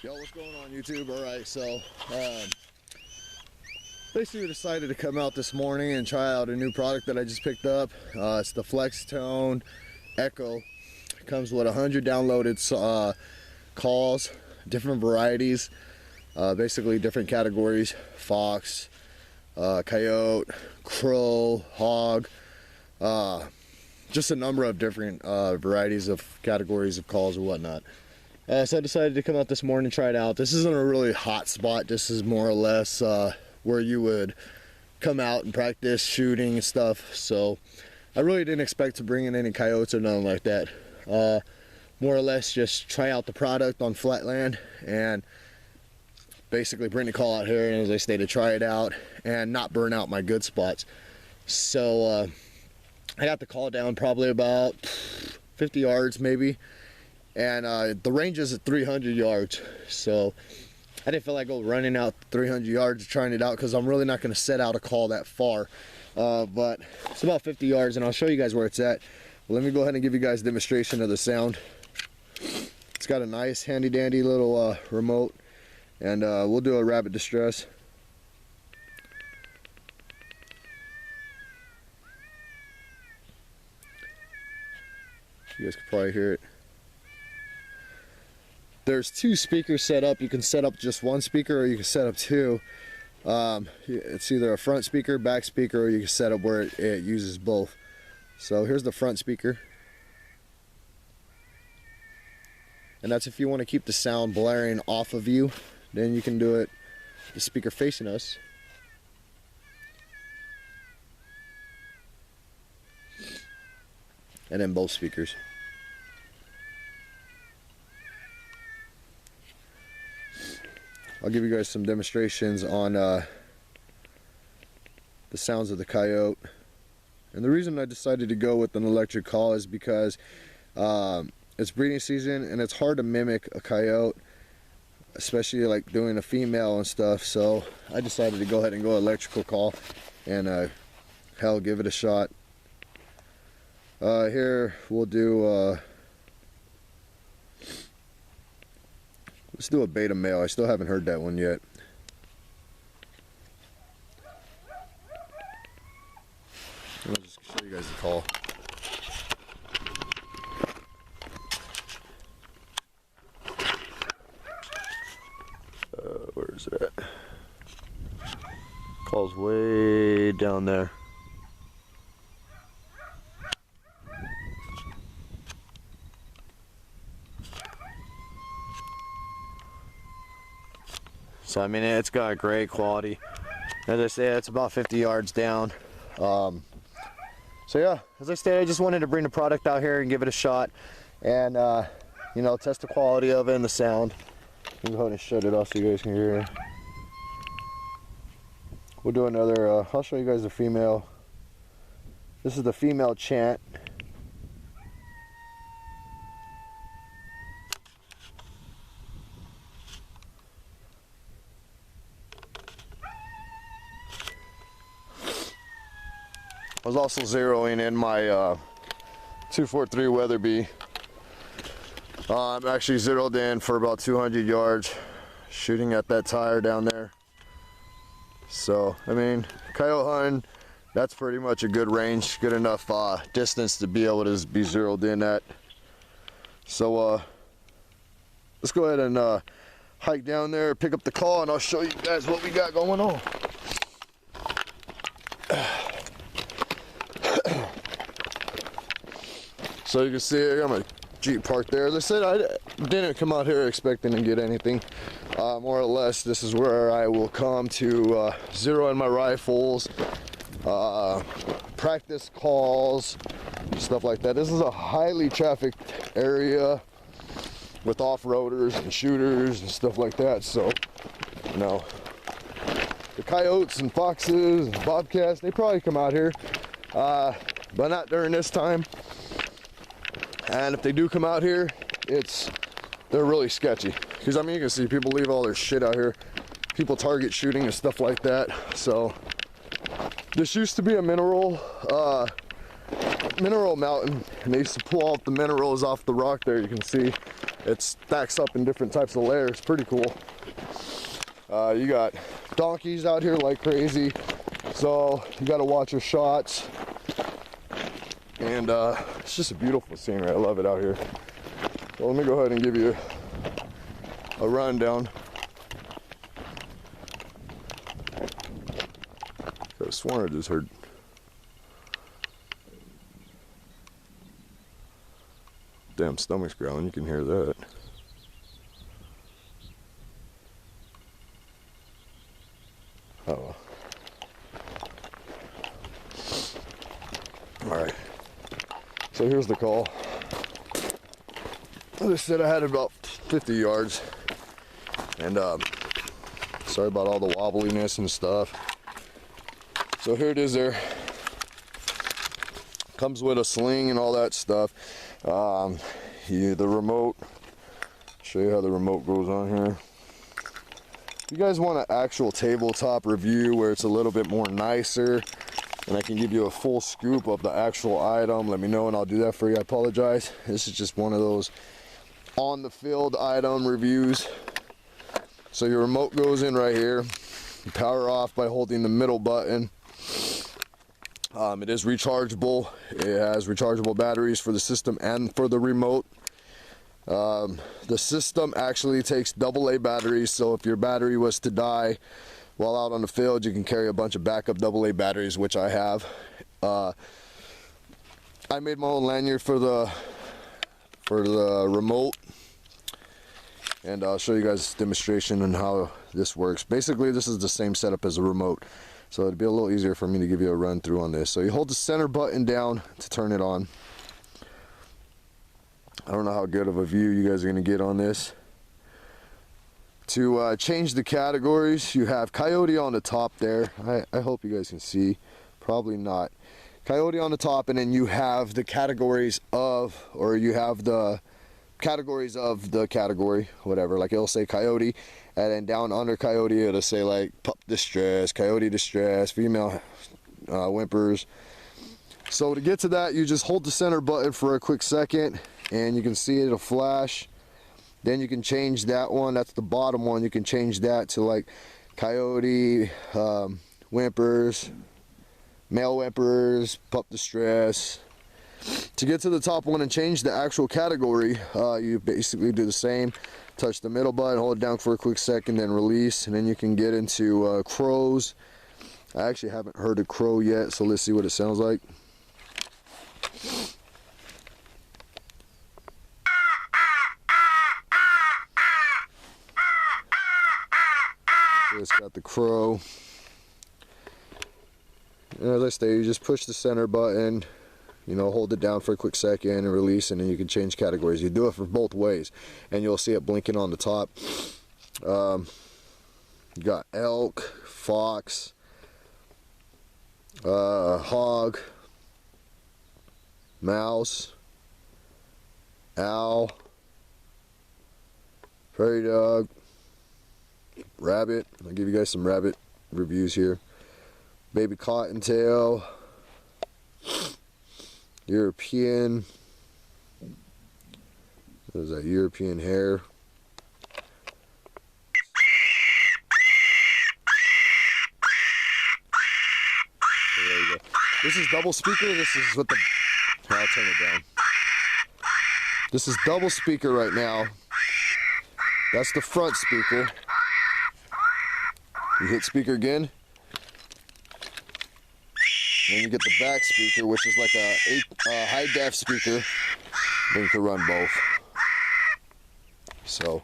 Yo, what's going on YouTube? Alright, so basically decided to come out this morning and try out a new product that I just picked up. It's the Flextone Echo. It comes with 100 downloaded calls, different varieties, basically different categories: fox, coyote, crow, hog, just a number of different varieties of categories of calls or whatnot. So I decided to come out this morning and try it out. This isn't a really hot spot. This is more or less where you would come out and practice shooting and stuff. So I really didn't expect to bring in any coyotes or nothing like that. More or less just try out the product on flat land and basically bring the call out here, and as I stated, try it out and not burn out my good spots. So I got the call down probably about 50 yards maybe. And the range is at 300 yards, so I didn't feel like running out 300 yards trying it out, because I'm really not going to set out a call that far. But it's about 50 yards, and I'll show you guys where it's at. Well, let me go ahead and give you guys a demonstration of the sound. It's got a nice handy dandy little remote, and we'll do a rabbit distress. You guys can probably hear it. There's two speakers set up. You can set up just one speaker, or you can set up two. It's either a front speaker, back speaker, or you can set up where it uses both. So here's the front speaker. And that's if you want to keep the sound blaring off of you, then you can do it the speaker facing us. And then both speakers. I'll give you guys some demonstrations on the sounds of the coyote. And the reason I decided to go with an electric call is because it's breeding season and it's hard to mimic a coyote, especially like doing a female and stuff. So I decided to go ahead and go electrical call and hell, give it a shot. Here we'll do let's do a beta male. I still haven't heard that one yet. I'll just show you guys the call. Where is it at? Call's way down there. So I mean, it's got great quality. As I say, it's about 50 yards down. So yeah, as I said, I just wanted to bring the product out here and give it a shot, and you know, test the quality of it and the sound. Let me go ahead and shut it off so you guys can hear it. We'll do another. I'll show you guys the female. This is the female chant. I was also zeroing in my 243 Weatherby. I'm actually zeroed in for about 200 yards, shooting at that tire down there. So, I mean, coyote hunting, that's pretty much a good range, good enough distance to be able to be zeroed in at. So, let's go ahead and hike down there, pick up the call, and I'll show you guys what we got going on. So you can see I got my Jeep parked there. As I said, I didn't come out here expecting to get anything. More or less, this is where I will come to zero in my rifles, practice calls, stuff like that. This is a highly trafficked area with off-roaders and shooters and stuff like that. So, you know, the coyotes and foxes and bobcats, they probably come out here, but not during this time. And if they do come out here, they're really sketchy. Because I mean, you can see people leave all their shit out here. People target shooting and stuff like that. So this used to be a mineral mountain, and they used to pull out the minerals off the rock there. You can see it stacks up in different types of layers. Pretty cool. You got donkeys out here like crazy, so you got to watch your shots. And it's just a beautiful scenery. I love it out here. So let me go ahead and give you a rundown. Could have sworn I just heard. Damn stomach's growling, you can hear that. Oh. Alright. So here's the call. As I said, I had about 50 yards. And sorry about all the wobbliness and stuff. So here it is there. Comes with a sling and all that stuff. The remote. Show you how the remote goes on here. If you guys want an actual tabletop review where it's a little bit more nicer and I can give you a full scoop of the actual item, let me know and I'll do that for you. I apologize. This is just one of those on the field item reviews. So your remote goes in right here. You power off by holding the middle button. It is rechargeable. It has rechargeable batteries for the system and for the remote. The system actually takes AA batteries, so if your battery was to die while out on the field, you can carry a bunch of backup AA batteries, which I have. I made my own lanyard for the remote, and I'll show you guys a demonstration on how this works. Basically, this is the same setup as a remote, so it'd be a little easier for me to give you a run through on this. So you hold the center button down to turn it on. I don't know how good of a view you guys are going to get on this. To change the categories, you have Coyote on the top there. I hope you guys can see. Probably not. Coyote on the top, and then you have the categories of, or you have the categories of the category, whatever. Like it'll say Coyote, and then down under Coyote it'll say like pup distress, Coyote distress, female whimpers. So to get to that, you just hold the center button for a quick second, and you can see it'll flash. Then you can change that one. That's the bottom one. You can change that to like Coyote, whimpers, male whimpers, pup distress. To get to the top one and change the actual category, you basically do the same. Touch the middle button, hold it down for a quick second, then release, and then you can get into crows. I actually haven't heard a crow yet, so let's see what it sounds like. So it's got the crow. And as I say, you just push the center button, you know, hold it down for a quick second and release, and then you can change categories. You do it for both ways, and you'll see it blinking on the top. You got elk, fox, hog, mouse, owl, prairie dog, rabbit. I'll give you guys some rabbit reviews here. Baby cottontail, European, what is that, European hare. So there you go. This is double speaker. This is what the, I'll turn it down. This is double speaker right now. That's the front speaker. You hit speaker again. Then you get the back speaker, which is like a high def speaker. Then you can run both. So,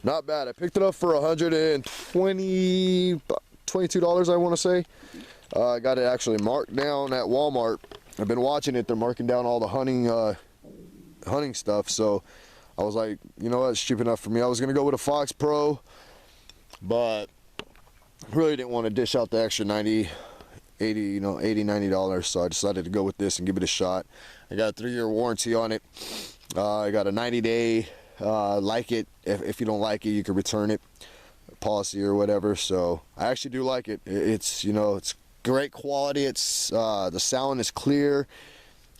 not bad. I picked it up for $122, I want to say. I got it actually marked down at Walmart. I've been watching it. They're marking down all the hunting stuff. So I was like, you know what, it's cheap enough for me. I was gonna go with a Foxpro, but really didn't want to dish out the extra $90, $90. So I decided to go with this and give it a shot. I got a 3-year warranty on it. I got a 90-day like it. If you don't like it, you can return it, policy or whatever. So I actually do like it. It's, you know, it's great quality. It's the sound is clear.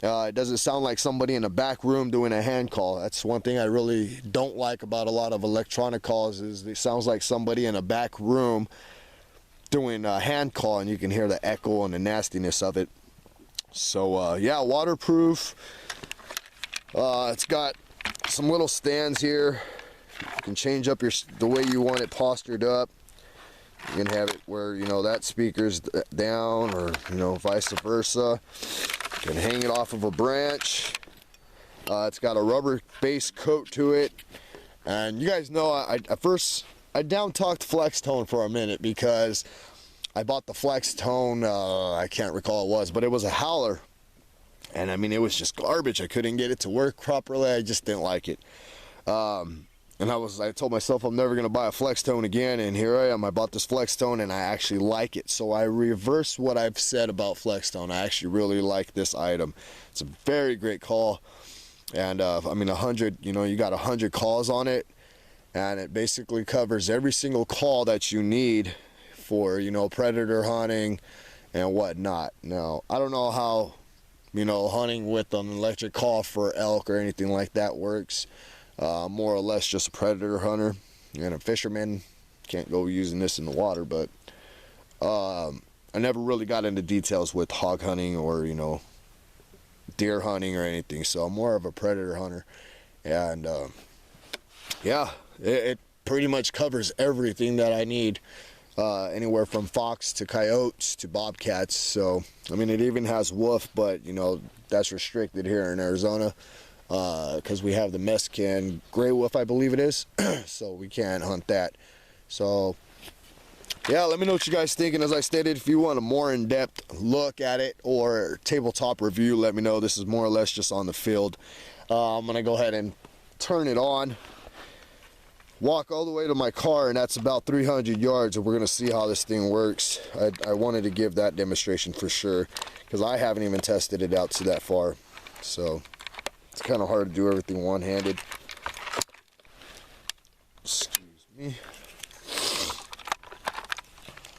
It doesn't sound like somebody in a back room doing a hand call. That's one thing I really don't like about a lot of electronic calls, is it sounds like somebody in a back room doing a hand call, and you can hear the echo and the nastiness of it. So yeah, waterproof. It's got some little stands here. You can change up the way you want it postured up. You can have it where, you know, that speaker's down, or, you know, vice versa. You can hang it off of a branch. It's got a rubber base coat to it. And you guys know, at first I down talked Flextone for a minute, because I bought the Flextone, I can't recall what it was, but it was a howler. And I mean, it was just garbage. I couldn't get it to work properly. I just didn't like it. And I told myself I'm never gonna buy a Flextone again, and here I am. I bought this Flextone and I actually like it. So I reversed what I've said about Flextone. I actually really like this item. It's a very great call. And I mean, 100, you know, you got 100 calls on it, and it basically covers every single call that you need for, you know, predator hunting and whatnot. Now, I don't know how, you know, hunting with an electric call for elk or anything like that works. More or less just a predator hunter and a fisherman. Can't go using this in the water, but I never really got into details with hog hunting or, you know, deer hunting or anything. So I'm more of a predator hunter. And yeah, it pretty much covers everything that I need. Anywhere from fox to coyotes to bobcats. So I mean, it even has wolf, but you know, that's restricted here in Arizona, because we have the Mexican gray wolf, I believe it is. So we can't hunt that. So yeah, let me know what you guys think. And as I stated, if you want a more in-depth look at it or tabletop review, let me know. This is more or less just on the field. I'm gonna go ahead and turn it on, walk all the way to my car, and that's about 300 yards, and we're gonna see how this thing works. I wanted to give that demonstration for sure, because I haven't even tested it out to that far. So it's kind of hard to do everything one-handed. Excuse me.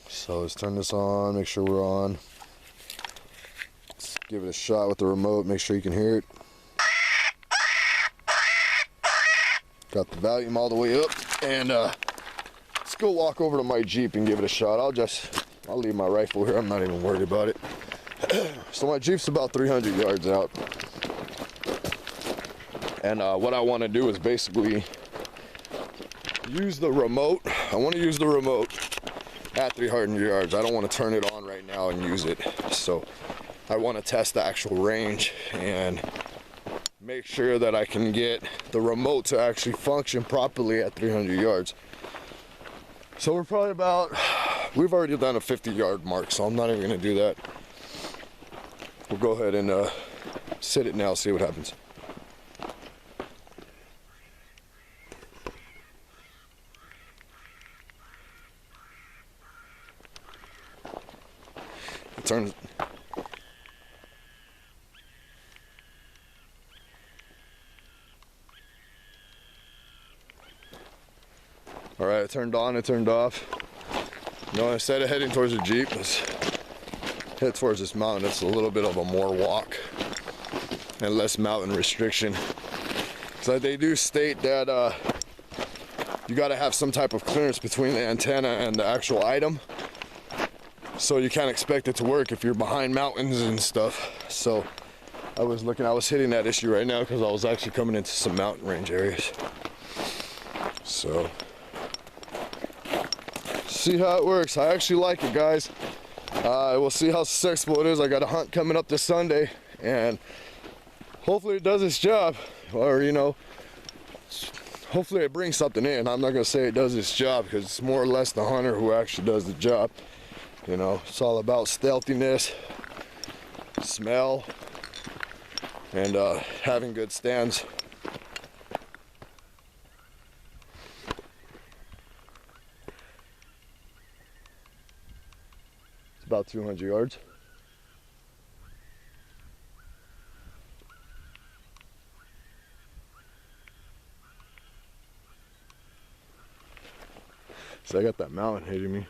So let's turn this on, make sure we're on. Let's give it a shot with the remote, make sure you can hear it. Got the volume all the way up, and let's go walk over to my Jeep and give it a shot. I'll leave my rifle here, I'm not even worried about it. So my Jeep's about 300 yards out. And what I want to do is basically use the remote. I want to use the remote at 300 yards. I don't want to turn it on right now and use it. So I want to test the actual range and make sure that I can get the remote to actually function properly at 300 yards. So we're probably we've already done a 50-yard mark, so I'm not even gonna do that. We'll go ahead and sit it now, see what happens. It turns. All right, it turned on, it turned off. You know, instead of heading towards the Jeep, let's head towards this mountain. It's a little bit of a more walk and less mountain restriction. So they do state that you gotta have some type of clearance between the antenna and the actual item. So you can't expect it to work if you're behind mountains and stuff. So I was hitting that issue right now because I was actually coming into some mountain range areas. So see how it works. I actually like it, guys. We'll see how successful it is. I got a hunt coming up this Sunday, and hopefully it does its job, or you know, hopefully it brings something in. I'm not gonna say it does its job, because it's more or less the hunter who actually does the job. You know, it's all about stealthiness, smell, and having good stands. About 200 yards. So I got that mountain hitting me.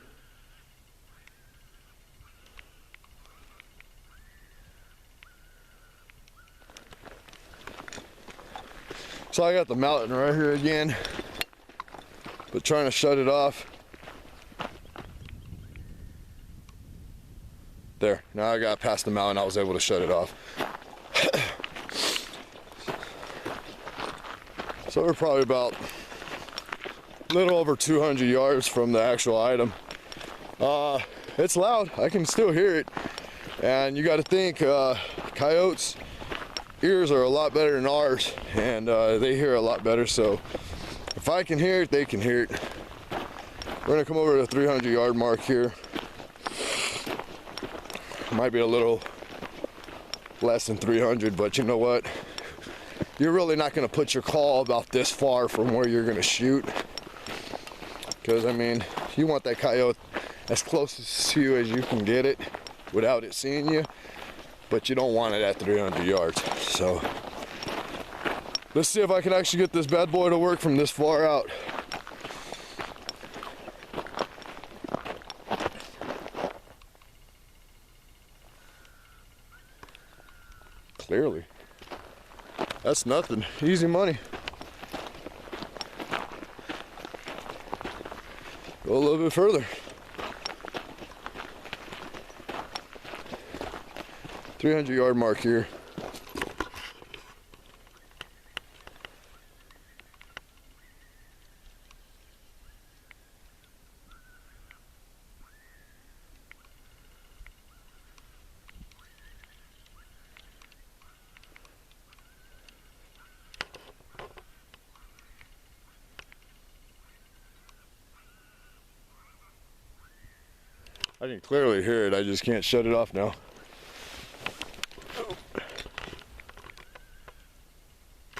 So I got the mountain right here again, but trying to shut it off. There, now I got past the mountain, I was able to shut it off. So we're probably about a little over 200 yards from the actual item. It's loud, I can still hear it. And you gotta think, coyotes' ears are a lot better than ours, and they hear a lot better, so if I can hear it, they can hear it. We're gonna come over to the 300 yard mark here. Might be a little less than 300, but you know what? You're really not gonna put your call about this far from where you're gonna shoot. Because I mean, you want that coyote as close to you as you can get it without it seeing you, but you don't want it at 300 yards. So let's see if I can actually get this bad boy to work from this far out. Clearly, that's nothing. Easy money. Go a little bit further. 300 yard mark here. I can clearly hear it, I just can't shut it off now.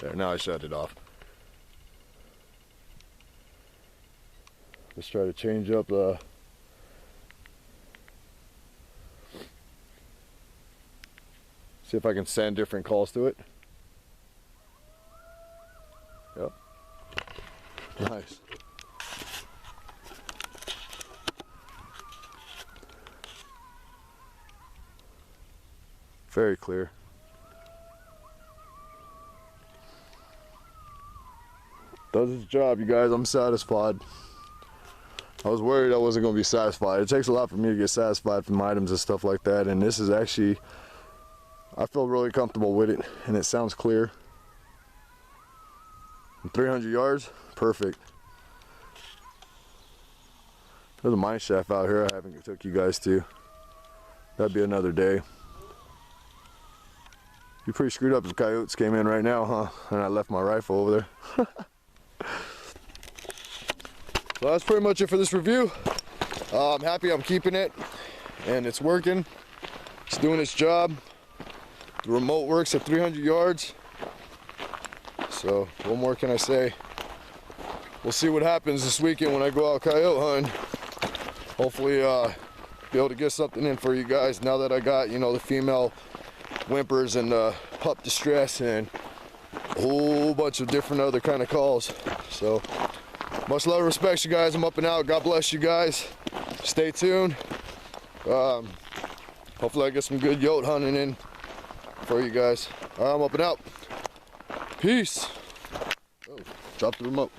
There, now I shut it off. Let's try to change up see if I can send different calls to it. Yep. Nice. Very clear. Does its job, you guys. I'm satisfied. I was worried I wasn't going to be satisfied. It takes a lot for me to get satisfied from items and stuff like that, and this is actually, I feel really comfortable with it, and it sounds clear. And 300 yards, perfect. There's a mine shaft out here I haven't took you guys to. That'd be another day. You're pretty screwed up if coyotes came in right now, huh? And I left my rifle over there. So that's pretty much it for this review. I'm happy I'm keeping it, and it's working. It's doing its job. The remote works at 300 yards. So what more can I say? We'll see what happens this weekend when I go out coyote hunting. Hopefully be able to get something in for you guys now that I got, you know, the female whimpers and pup distress and a whole bunch of different other kind of calls. So much love and respect, you guys. I'm up and out. God bless you guys. Stay tuned. Hopefully I get some good yote hunting in for you guys. I'm up and out. Peace. Oh, drop the remote.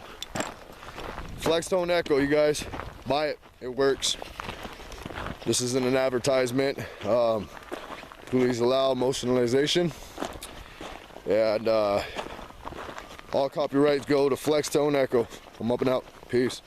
Flextone Echo, you guys. Buy it. It works. This isn't an advertisement. Please allow motionalization. And all copyrights go to Flextone Echo. I'm up and out. Peace.